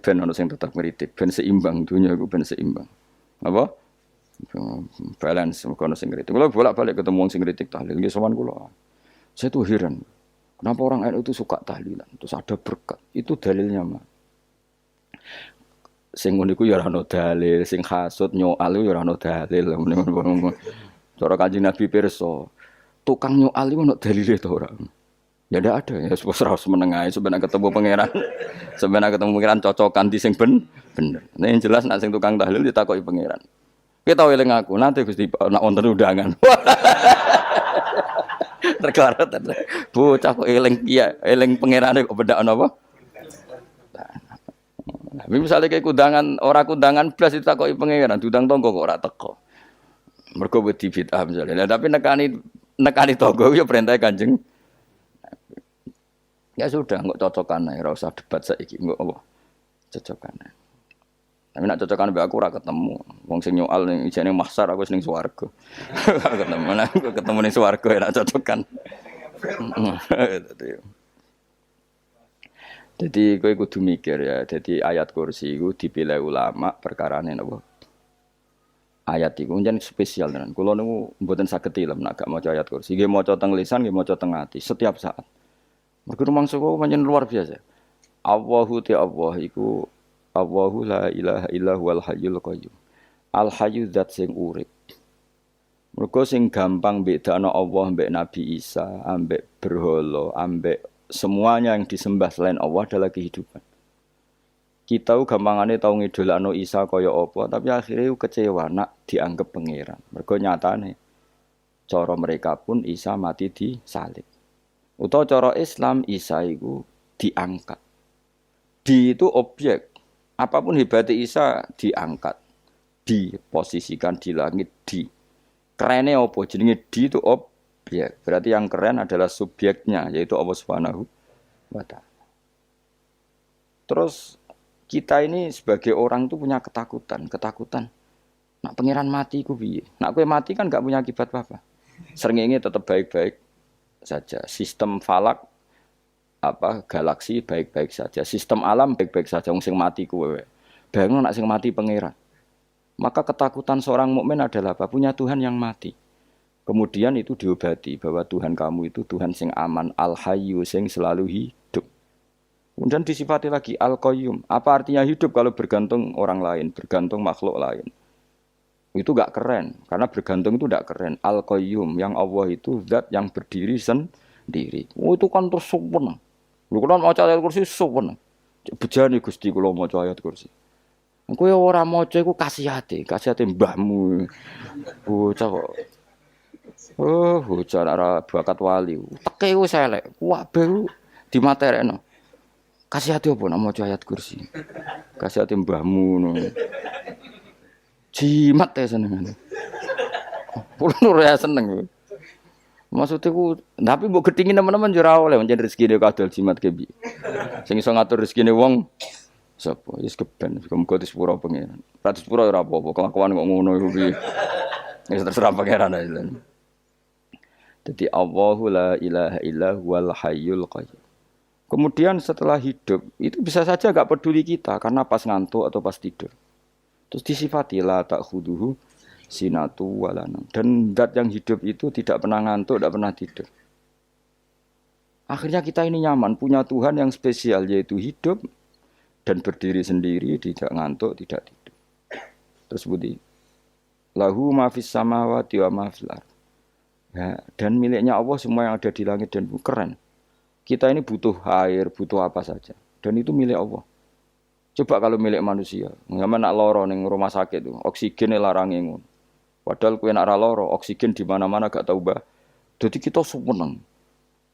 ben ana sing tetep ngritik, ben seimbang dunya iku ben seimbang. Apa? Balance kono sing ngritik. Kula bolak-balik ketemu wong sing ngritik tahlil nggih sowan kula. Saya tuh heran. Kenapa orang NU itu suka tahlilan? Terus ada berkat. Itu dalilnya mah. Sing ngono iku ya ora ono dalil, sing hasud nyoal ya ora ono dalil. Cara Kanjeng Nabi pirsa, tukang nyoal iku ono dalile to ora? Ya ndak ada ya harus menengahi sebenarnya ketemu pangeran. Sebenarnya ketemu pangeran cocokan di sing bener. Nah yang jelas nak sing tukang tahlil ditakoki pangeran. Kita eling aku nanti Gusti nak wonten undangan. Terkara bocah kok eling kiai, eling pangerane kok bedakno apa? Nah, misalnya kayak kundangan, orang kundangan blas ditakoki pangeran, diundang tonggo kok ora teko. Mergo wedi bid'ah misalnya. Nah, tapi nekani tonggo ya perintah Kanjeng. Ya sudah, enggak cocokan ae, ora usah debat saiki, enggak apa. Cocokan. Tapi nak cocokan mbek aku ora ketemu. Wong sing nyoal ning ijene mahsyar aku ning swarga. Ketemu nek ketemu ning swarga ya nak cocokan. Jadi kowe kudu mikir ya. Jadi ayat kursi iku dipilih ulama perkarane napa? Ayat iku njen spesial tenan. Kula niku mboten saged ilem nek gak maca ayat kursi. Nggih maca teng lisan, nggih maca teng ati setiap saat. Mergo rumangsa kok pancen luar biasa. Allahu ta Allah iku Allahu la ilaha illa huwal hayyul qayyum. Al hayyu zat sing urip. Mergo sing gampang bedakno Allah mbek Nabi Isa, ambek berhala, ambek semuanya yang disembah selain Allah adalah kehidupan. Kita gampangane tau ngidolakno Isa kaya apa, tapi akhirnya kecewa nak dianggap pangeran. Mergo nyatane cara mereka pun Isa mati disalib. Utawa cara Islam Isa iku diangkat. Di itu objek. Apapun hebatnya Isa diangkat. Diposisikan di langit di. Kerennya apa? Jenenge di itu objek. Berarti yang keren adalah subjeknya yaitu Allah Subhanahu wa taala. Terus kita ini sebagai orang tuh punya ketakutan. Nak pangeran mati iku piye? Nak kowe mati kan gak punya akibat apa-apa. Srengenge tetap baik-baik saja. Sistem falak galaksi baik-baik saja. Sistem alam baik-baik saja. Wong sing mati kuwe. Bayangno nak sing mati pangeran. Maka ketakutan seorang mukmin adalah apa? Punya Tuhan yang mati. Kemudian itu diobati bahwa Tuhan kamu itu Tuhan sing aman, al-hayyu sing selalu hidup. Kemudian disifati lagi al-qayyum. Apa artinya hidup kalau bergantung orang lain, bergantung makhluk lain? Itu gak keren, karena bergantung itu gak keren. Al-qayyum, yang Allah itu zat yang berdiri sendiri. Oh, itu kan terus sempurna. Lu kan maca ayat kursi sempurna. Bejane Gusti kula maca ayat kursi. Kowe ora maca iku kasihate mbahmu. Bocah kok. Oh, bocah ora bakat wali. Teke wis elek. Kabeh dimaterekno. Kasihate opo nek maca ayat kursi? Kasihate mbahmu ngono. Jimat ya senengane. Kulo ora seneng. Maksudnya ku, tapi mbok gedhingi teman-teman yo ora oleh pancen rezekine kadol jimat ke piye. Sing iso ngatur rezekine wong sapa? Wis keben, muga disepuro pangeran. Ra disepuro ora apa-apa, kelakuan kok ngono iku piye. Wis terserah pangeran ae. Jadi Allahu la ilaha illa huwal hayyul qayyum. Kemudian setelah hidup, itu bisa saja enggak peduli kita karena pas ngantuk atau pas tidur. Terus disifati la ta'khuduhu sinatu walanam. Dan zat yang hidup itu tidak pernah ngantuk, tidak pernah tidur. Akhirnya kita ini nyaman, punya Tuhan yang spesial, yaitu hidup dan berdiri sendiri, tidak ngantuk, tidak tidur. Terus budi, lahu ma fis samawati wa ma fil ardh. Ya, dan miliknya Allah semua yang ada di langit dan bumi. Keren. Kita ini butuh air, butuh apa saja. Dan itu milik Allah. Coba kalau milik manusia, nggak nak loro ning rumah sakit tuh, oksigen larang ngono. Padahal kowe nak ra loro, oksigen di mana-mana gak tau mbah. Jadi kita seneng.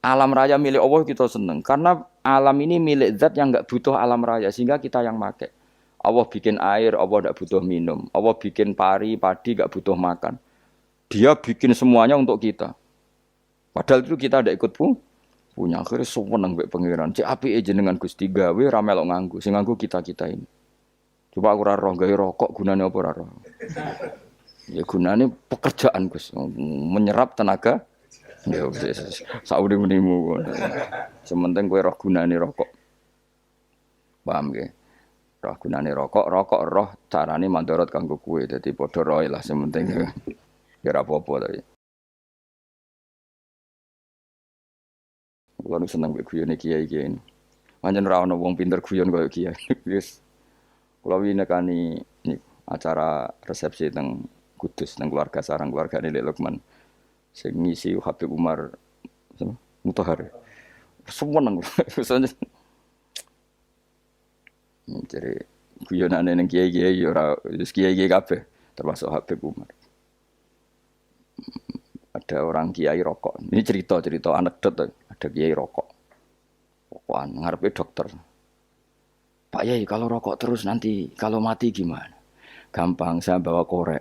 Alam raya milik Allah kita seneng karena alam ini milik zat yang enggak butuh alam raya sehingga kita yang pakai. Allah bikin air, Allah enggak butuh minum. Allah bikin padi enggak butuh makan. Dia bikin semuanya untuk kita. Padahal itu kita ndak ikut punya. Akhirnya seneng mbek pangeran. Cek apike jenengan Gusti gawe ra melok nganggo. Sing nganggo kita-kita ini. Coba aku ora roh gawe rokok gunane apa ora roh. Ya gunane pekerjaan Gus, menyerap tenaga. Ya wis saurip-uripmu. Sementing kowe roh gunane rokok. Paham nggih? roh gunane rokok roh carane mandorot kanggo kowe dadi padha roe lah sementing ya ora apa-apa tapi kula nu seneng mbek guyone kiai-kiai ini pancen ora ono wong pinter guyon koyo kiai wis kula wingi nekani acara resepsi teng Kudus teng keluarga sarang keluargane Lek Lukman sing ngisi Habib Umar Mutahar seneng jadi guyonane ning kiai-kiai ora wis kiai-kiai kabeh termasuk Habib Umar. Ada orang kiai rokok. Ini cerita anekdot ada kiai rokok. Rokokan ngarepe dokter. Pak Yai kalau rokok terus nanti kalau mati gimana? Gampang saya bawa korek.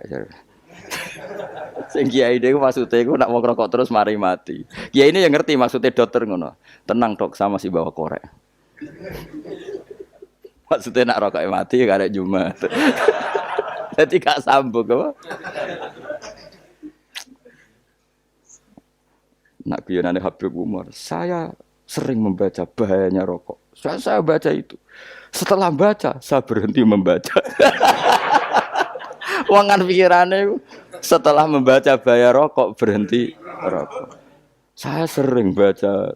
Sing kiai niku maksude iku nak mau rokok terus mari mati. Kiai ini yang ngerti maksudnya dokter ngono. Tenang dok, saya masih bawa korek. Maksudnya nak rokoknya mati gak ada Jumat. Jadi gak sambung apa? Nak guyonane Habib Umar, saya sering membaca bahayanya rokok. Saya baca itu. Setelah baca, saya berhenti membaca. Wangan pikirannya setelah membaca bahaya rokok berhenti rokok. Saya sering baca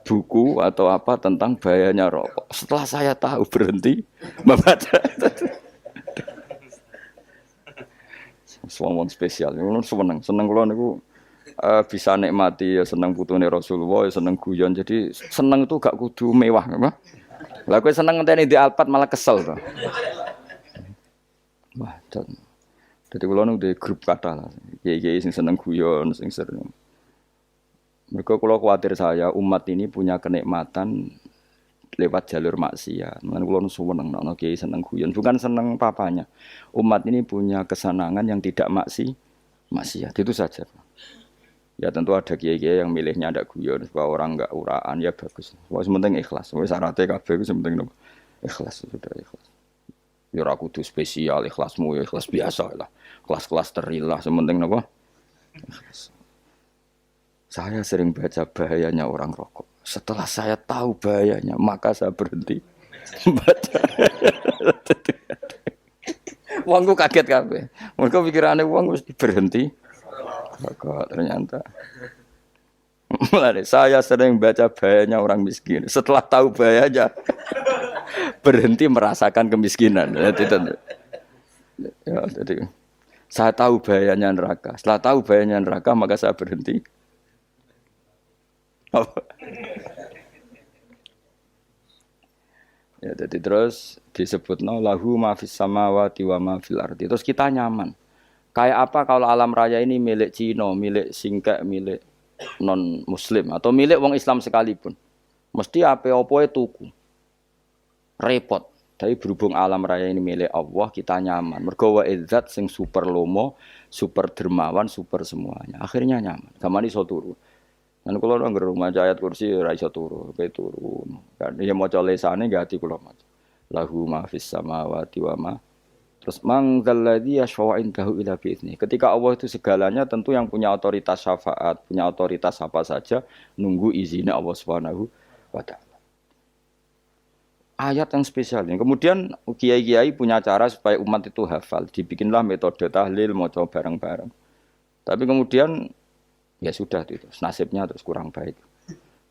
buku atau apa tentang bahayanya rokok. Setelah saya tahu berhenti membaca. Suwon spesial. Seneng kula niku bisa nikmati ya seneng putune Rasulullah, ya seneng guyon. Jadi seneng itu gak kudu mewah, apa? Lah kowe seneng ngenteni di Alphard malah kesel to. Wah, jadi kula nu di grup kata lah. Kiai-kiai sing seneng guyon, sing sering. Mereka kalau khawatir saya umat ini punya kenikmatan lewat jalur maksiat. Mengenai kalau seneng, kiai seneng guyon, bukan seneng papanya. Umat ini punya kesenangan yang tidak maksiat. Itu saja. Ya tentu ada kiai-kiai yang milihnya ada guyon supaya orang enggak uraan ya bagus. Wah sementing ikhlas. Wis syaratnya kabeh iku sementing ikhlas sudah ikhlas. Ya ora kudu spesial ikhlasmu ya ikhlas biasa lah. Kelas-kelas terilah sementing napa? Ikhlas. Saya sering baca bahayanya orang rokok. Setelah saya tahu bahayanya, maka saya berhenti baca. Wongku kaget kabeh. Mergo pikirane wong wis berhenti rokok ternyata. Mulai saya sering baca bahayanya orang miskin. Setelah tahu bahayanya, berhenti merasakan kemiskinan. Jadi saya tahu bahayanya neraka. Setelah tahu bahayanya neraka, maka saya berhenti. Ya, jadi terus disebutno lahu ma fis samawati wa ma fil ardi. Terus kita nyaman. Kayak apa kalau alam raya ini milik Cina, milik singkek, milik non muslim atau milik wong Islam sekalipun. Mesti apa-apa tuku. Repot. Tapi berhubung alam raya ini milik Allah, kita nyaman. Mergo wa izzat sing super lomo, super dermawan, super semuanya. Akhirnya nyaman. Gamane iso turu. Kan kula nang rumah ayat kursi ora iso turu, pe turu. Kan ya maca lesane gak ati kula maca. Lahu ma fis samawati wa ma. Terus manggal ladzi yashfa'u indahu ila bi'izni. Ketika Allah itu segalanya tentu yang punya otoritas syafaat, punya otoritas apa saja nunggu izinnya Allah Subhanahu wa taala. Ayat yang spesial ini. Kemudian kiai-kiai punya cara supaya umat itu hafal. Dibikinlah metode tahlil maca bareng-bareng. Tapi kemudian ya sudah itu nasibnya terus kurang baik.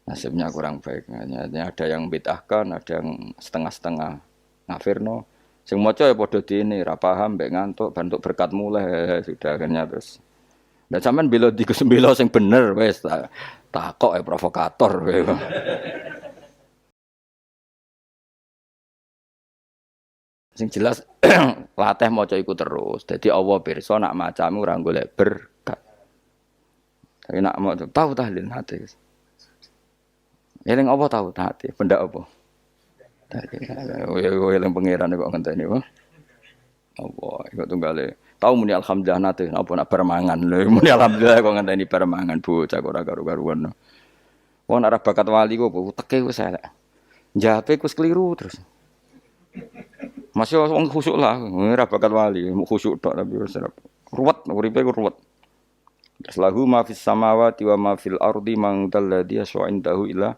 Nasibnya kurang baik. Ada yang bid'ahkan, ada yang setengah-setengah ngafirno. Sing maca ya padha dene, ra paham mbek ngantuk, bentuk berkat mulai sudah akhirnya terus. Lah sampean bela dikusembela sing bener wis takok provokator kowe. Sing jelas latih maca iku terus. Dadi Allah pirsa nak macamu ora golek berkat. Tapi nak mau tahu tahlil hati. Eling apa tahu hati? Benda apa? Eling pangeran kok ngenteni apa? Apa iku tunggale. Tahu muni alhamdulillah nate apa nak permangan lho. Muni alhamdulillah kok ngenteni permangan bocah kok ora karo-karuan. Wong arah bakat wali kok teke wis elek. Njape wis keliru terus. Masih wong khusuk lah, ora bakat wali, khusuk tok tapi wis ruwet, uripe ku ruwet. Lahu ma fis samawati wa ma fil ardi man dalladhi yash'u indahu illa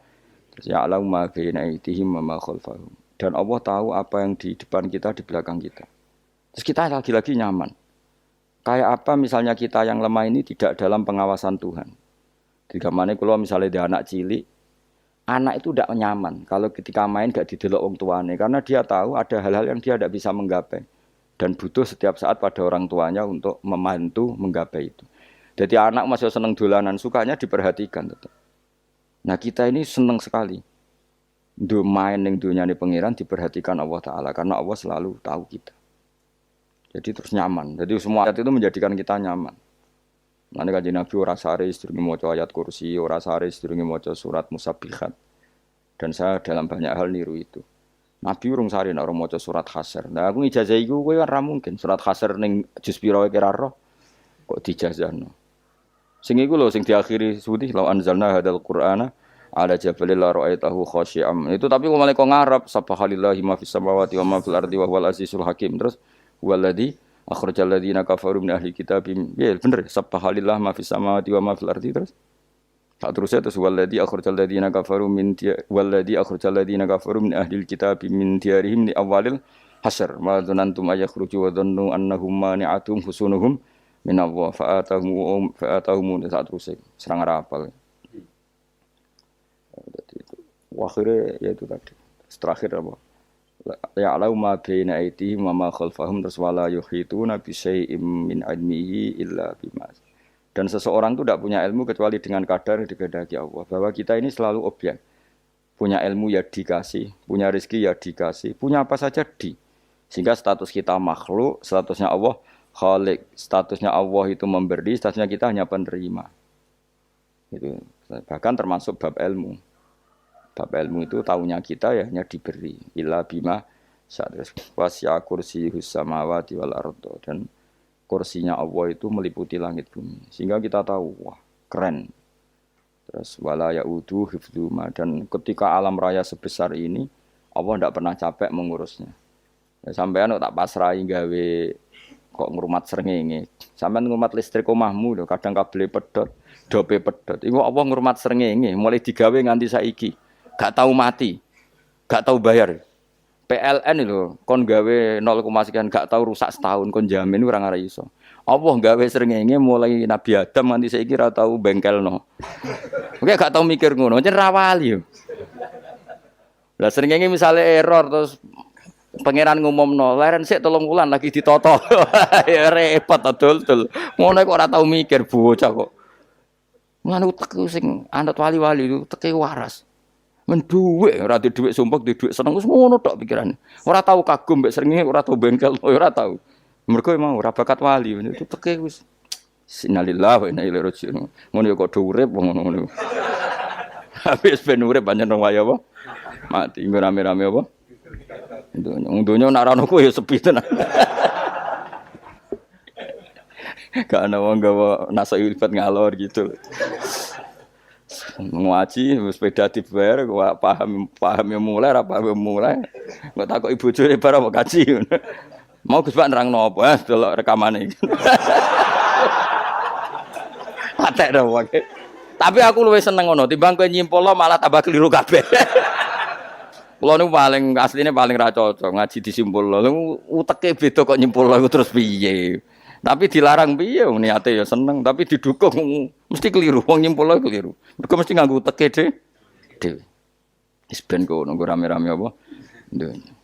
ya'lamu ma baina aydihim wa ma khalfahum. Dan Allah tahu apa yang di depan kita, di belakang kita. Terus kita lagi-lagi nyaman. Kayak apa misalnya kita yang lemah ini tidak dalam pengawasan Tuhan. Di gamane kalau misalnya dia anak cilik, anak itu tidak nyaman kalau ketika main gak didelok wong tuane karena dia tahu ada hal-hal yang dia tidak bisa menggapai dan butuh setiap saat pada orang tuanya untuk membantu menggapai itu. Jadi anak masih seneng dolanan, sukanya diperhatikan tetap. Nah kita ini seneng sekali. Main yang dunia ini pengiran diperhatikan Allah Ta'ala karena Allah selalu tahu kita. Jadi terus nyaman. Jadi semua ayat itu menjadikan kita nyaman. Nanti Kanjeng Nabi ora sare sedurunge maca ayat kursi, ora sare sedurunge maca surat Musabbihat. Dan saya dalam banyak hal niru itu. Nabi urung sare nek ora maca surat Hasyr. Nah aku ijazah iku kowe ora mungkin surat Hasyr ning juz pira wae kira roh kok dijazahno. Sing iku lho sing diakhiri sudi law anzalna hadzal qur'ana ala jabalil la ra'aitahu khashi'am. Itu tapi kok malah kok ngarep subhanallahi ma fis samawati wa ma fil ardi wa huwal azizul hakim. Terus waladzi akhrajal ladzina kafaru min ahli kitabim. Ya bener, subhanallah ma fis samawati wa ma fil ardi terus. Tak terusnya terus waladzi akhrajal ladzina kafaru min waladzi akhrajal ladzina kafaru min ahli kitabim min diyarihim li awalil hasr. Ma dzanantum ayakhruju wa dhannu annahum mani'atum husunuhum min Allah fa'atahum tak terusnya serang rapal. Jadi itu akhirnya ya itu tadi. Terakhir apa? Ya'lamu ma baina aydihim wa ma khalfahum terus wala yuhituna bi syai'im min ilmihi illa bima. Dan seseorang itu tidak punya ilmu kecuali dengan kadar yang dikehendaki Allah. Bahwa kita ini selalu objek. Punya ilmu ya dikasih, punya rezeki ya dikasih, punya apa saja di. Sehingga status kita makhluk, statusnya Allah khalik, statusnya Allah itu memberi, statusnya kita hanya penerima. Itu bahkan termasuk bab ilmu. Bab ilmu itu tahunya kita ya hanya diberi illa bima sadres wasya kursiyus samawati wal ardo dan kursinya Allah itu meliputi langit bumi sehingga kita tahu wah keren. Terus wala yaudu hifdzuma dan ketika alam raya sebesar ini Allah tidak pernah capek mengurusnya. Ya sampean tak pasrahi gawe kok ngrumat srengenge. Sampean ngrumat listrik omahmu lho kadang kabel pedhot, dope pedhot. Iku Allah ngrumat srengenge mulai digawe nganti saiki. Gak tahu mati, gak tahu bayar. PLN itu, kon gawe 0, sekian, gak tahu rusak setahun, kon jamin orang arah iso. Allah gawe srengenge mulai Nabi Adam nanti saya kira tahu bengkel no. Oke gak tahu mikir ngono, jen rawali. Lah srengenge misalnya error terus pangeran ngumumno, leren sik 3 wulan lagi ditoto. Ya repot dul. Ngono kok ora tahu mikir bocah kok. Ngono utek sing anut wali-wali itu teke waras. Men dhuwit ora di dhuwit sumpek di dhuwit seneng wis ngono tok pikirane. Ora tau kagum mbek srengenge, ora tau bengkel, ora tau. Mergo mau ora bakat wali itu teke wis innalillahi wa inna ilaihi raji'un. Ngono ya kok urip wong ngono. Habis ben urip pancen wong wae apa? Mati rame-rame apa? Dunya nak ra ono ya sepi tenan. Gak ana wong gawa nasa ilfat ngalor gitu. Ngaji sepeda dibayar paham yang mulai nggak takut ibu juri barang mau kaji mau Gus Pak nerangno apa delok rekamane patek dah wae tapi aku luwih seneng ngono timbang kowe nyimpulno malah tambah keliru kabeh kula niku paling asline paling ra cocok ngaji disimpulno uteke beda kok nyimpulno terus piye. Tapi dilarang piye niate ya seneng, tapi didukung mesti keliru, wong nyimpul keliru. Mergo mesti nganggo teke dhewe. Wis ben kono rame-rame apa? Nduk.